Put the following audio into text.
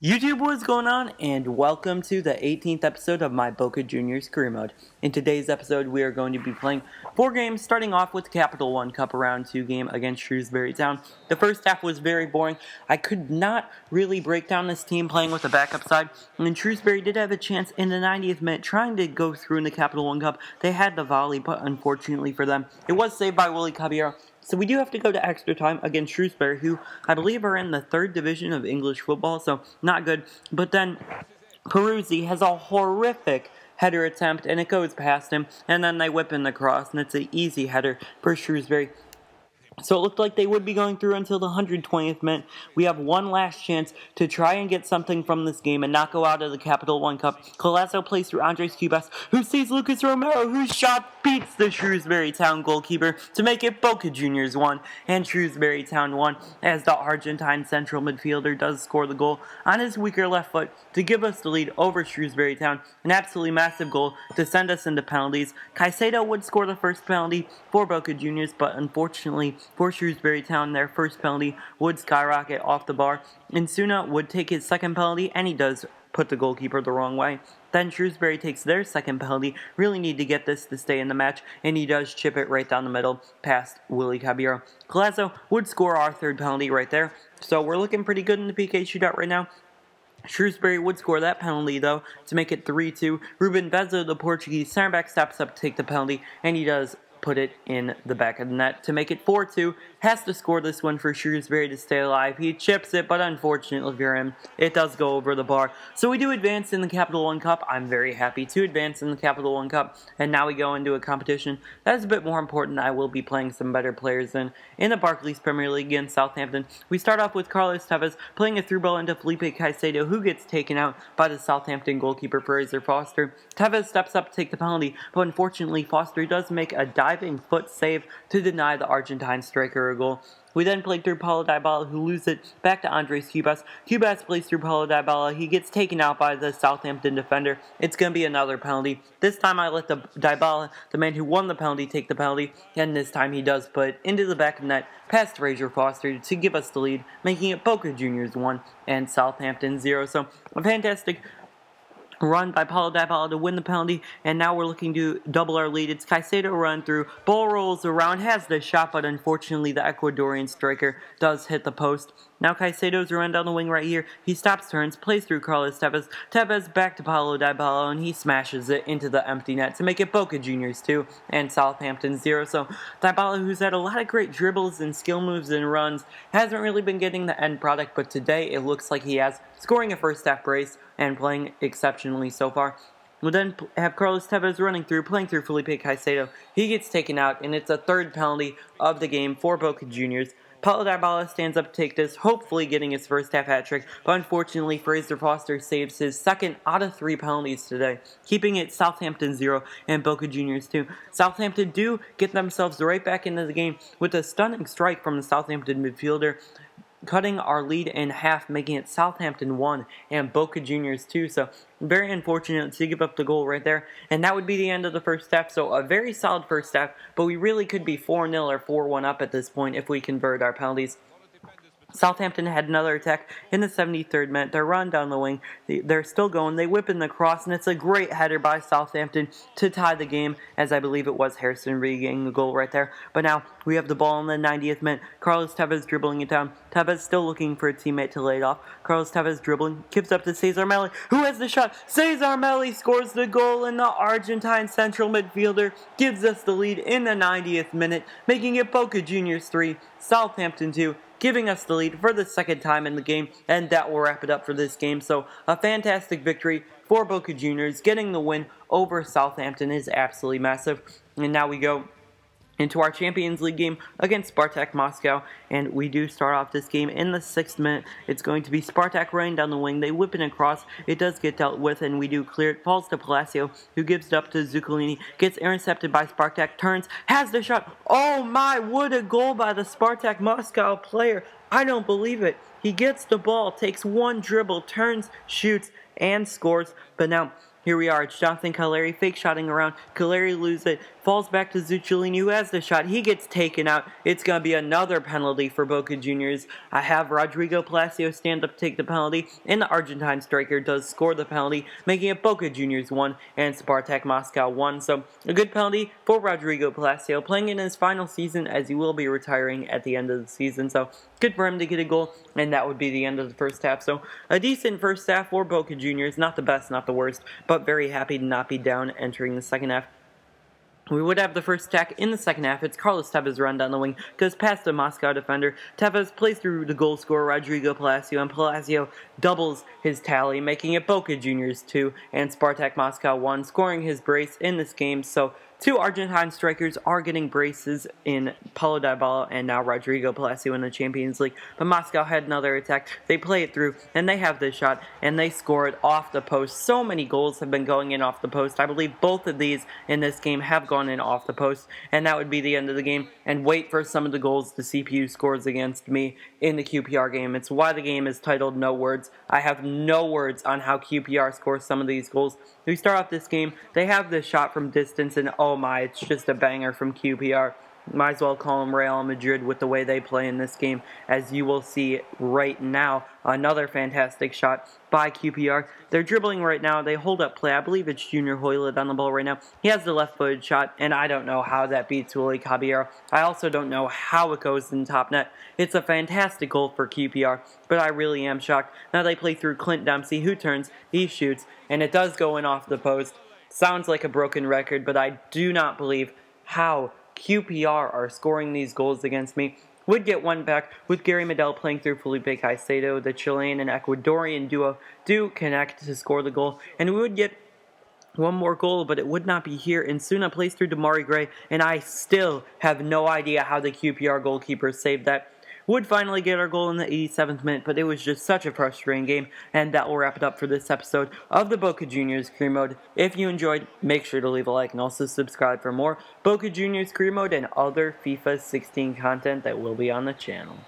YouTube, what's going on? And welcome to the 18th episode of my Boca Juniors career mode. In today's episode, we are going to be playing 4 games, starting off with the Capital One Cup Round 2 game against Shrewsbury Town. The first half was very boring. I could not really break down this team playing with the backup side, and Shrewsbury did have a chance in the 90th minute trying to go through in the Capital One Cup. They had the volley, but unfortunately for them, it was saved by Willie Caballero. So we do have to go to extra time against Shrewsbury, who I believe are in the 3rd division of English football, so not good. But then Peruzzi has a horrific header attempt, and it goes past him, and then they whip in the cross, and it's an easy header for Shrewsbury. So it looked like they would be going through until the 120th minute. We have one last chance to try and get something from this game and not go out of the Capital One Cup. Colasso plays through Andres Cubas, who sees Lucas Romero, whose shot beats the Shrewsbury Town goalkeeper to make it Boca Juniors 1 and Shrewsbury Town 1, as the Argentine central midfielder does score the goal on his weaker left foot to give us the lead over Shrewsbury Town. An absolutely massive goal to send us into penalties. Caicedo would score the first penalty for Boca Juniors, but unfortunately for Shrewsbury Town, their first penalty would skyrocket off the bar. Insuna would take his second penalty, and he does put the goalkeeper the wrong way. Then Shrewsbury takes their second penalty, really need to get this to stay in the match, and he does chip it right down the middle past Willie Caballero. Colasso would score our third penalty right there, so we're looking pretty good in the PK shootout right now. Shrewsbury would score that penalty, though, to make it 3-2. Ruben Vezzo, the Portuguese center back, steps up to take the penalty, and he does put it in the back of the net to make it 4-2. Has to score this one for Shrewsbury to stay alive. He chips it, but unfortunately for him, it does go over the bar. So we do advance in the Capital One Cup. I'm very happy to advance in the Capital One Cup. And now we go into a competition that is a bit more important. I will be playing some better players in the Barclays Premier League against Southampton. We start off with Carlos Tevez playing a through ball into Felipe Caicedo, who gets taken out by the Southampton goalkeeper Fraser Foster. Tevez steps up to take the penalty, but unfortunately Foster does make a diving foot save to deny the Argentine striker a goal. We then play through Paulo Dybala, who loses it back to Andres Cubas. Cubas plays through Paulo Dybala. He gets taken out by the Southampton defender. It's going to be another penalty. This time I let the Dybala, the man who won the penalty, take the penalty. And this time he does put into the back of the net past Fraser Foster to give us the lead, making it Boca Juniors 1 and Southampton 0. So a fantastic run by Paulo Dybala to win the penalty, and now we're looking to double our lead. It's Caicedo run through, ball rolls around, has the shot, but unfortunately the Ecuadorian striker does hit the post. Now Caicedo's run down the wing right here. He stops turns, plays through Carlos Tevez. Tevez back to Paulo Dybala, and he smashes it into the empty net to make it Boca Juniors 2 and Southampton 0. So Dybala, who's had a lot of great dribbles and skill moves and runs, hasn't really been getting the end product, but today it looks like he has, scoring a first half brace and playing exceptionally so far. We'll then have Carlos Tevez running through, playing through Felipe Caicedo. He gets taken out, and it's a third penalty of the game for Boca Juniors. Paulo Dybala stands up to take this, hopefully getting his first half hat trick, but unfortunately Fraser Foster saves his second out of 3 penalties today, keeping it Southampton 0 and Boca Juniors 2. Southampton do get themselves right back into the game with a stunning strike from the Southampton midfielder, cutting our lead in half, making it Southampton 1 and Boca Juniors 2. So very unfortunate to give up the goal right there. And that would be the end of the first half. So a very solid first half, but we really could be 4-0 or 4-1 up at this point if we convert our penalties. Southampton had another attack in the 73rd minute. They're run down the wing. They're still going. They whip in the cross, and it's a great header by Southampton to tie the game, as I believe it was Harrison Reed getting the goal right there. But now we have the ball in the 90th minute. Carlos Tevez dribbling it down. Tevez still looking for a teammate to lay it off. Carlos Tevez dribbling, gives up to Cesar Melli, who has the shot. Cesar Melli scores the goal, and the Argentine central midfielder gives us the lead in the 90th minute, making it Boca Juniors 3, Southampton 2. Giving us the lead for the second time in the game, and that will wrap it up for this game. So a fantastic victory for Boca Juniors. Getting the win over Southampton is absolutely massive. And now we go into our Champions League game against Spartak Moscow, and we do start off this game in the 6th minute. It's going to be Spartak running down the wing. They whip it across. It does get dealt with, and we do clear it. Falls to Palacio, who gives it up to Zuccolini. Gets intercepted by Spartak. Turns, has the shot. Oh my, what a goal by the Spartak Moscow player. I don't believe it. He gets the ball, takes one dribble, turns, shoots, and scores. But now here we are. It's Jonathan Caleri fake shotting around. Caleri loses it. falls back to Zuccolini, who has the shot. He gets taken out. It's going to be another penalty for Boca Juniors. I have Rodrigo Palacio stand up to take the penalty, and the Argentine striker does score the penalty, making it Boca Juniors 1 and Spartak Moscow 1. So a good penalty for Rodrigo Palacio, playing in his final season as he will be retiring at the end of the season. So good for him to get a goal, and that would be the end of the first half. So a decent first half for Boca Juniors. Not the best, not the worst, but very happy to not be down entering the second half. We would have the first attack in the second half. It's Carlos Tevez run down the wing, goes past the Moscow defender. Tevez plays through the goal scorer Rodrigo Palacio, and Palacio doubles his tally, making it Boca Juniors 2 and Spartak Moscow 1, scoring his brace in this game. So two Argentine strikers are getting braces in Paulo Dybala and now Rodrigo Palacio in the Champions League. But Moscow had another attack. They play it through, and they have this shot, and they score it off the post. So many goals have been going in off the post. I believe both of these in this game have gone in off the post, and that would be the end of the game. And wait for some of the goals the CPU scores against me in the QPR game. It's why the game is titled No Words. I have no words on how QPR scores some of these goals. We start off this game. They have this shot from distance, and oh my, it's just a banger from QPR. Might as well call them Real Madrid with the way they play in this game, as you will see right now. Another fantastic shot by QPR. They're dribbling right now. They hold up play. I believe it's Junior Hoylett on the ball right now. He has the left-footed shot, and I don't know how that beats Willy Caballero. I also don't know how it goes in top net. It's a fantastic goal for QPR, but I really am shocked. Now they play through Clint Dempsey, who turns, he shoots, and it does go in off the post. Sounds like a broken record, but I do not believe how QPR are scoring these goals against me. Would get one back with Gary Medel playing through Felipe Caicedo. The Chilean and Ecuadorian duo do connect to score the goal, and we would get one more goal, but it would not be here. And Suna plays through Damari Gray, and I still have no idea how the QPR goalkeeper saved that. Would finally get our goal in the 87th minute, but it was just such a frustrating game, and that will wrap it up for this episode of the Boca Juniors Career Mode. If you enjoyed, make sure to leave a like and also subscribe for more Boca Juniors Career Mode and other FIFA 16 content that will be on the channel.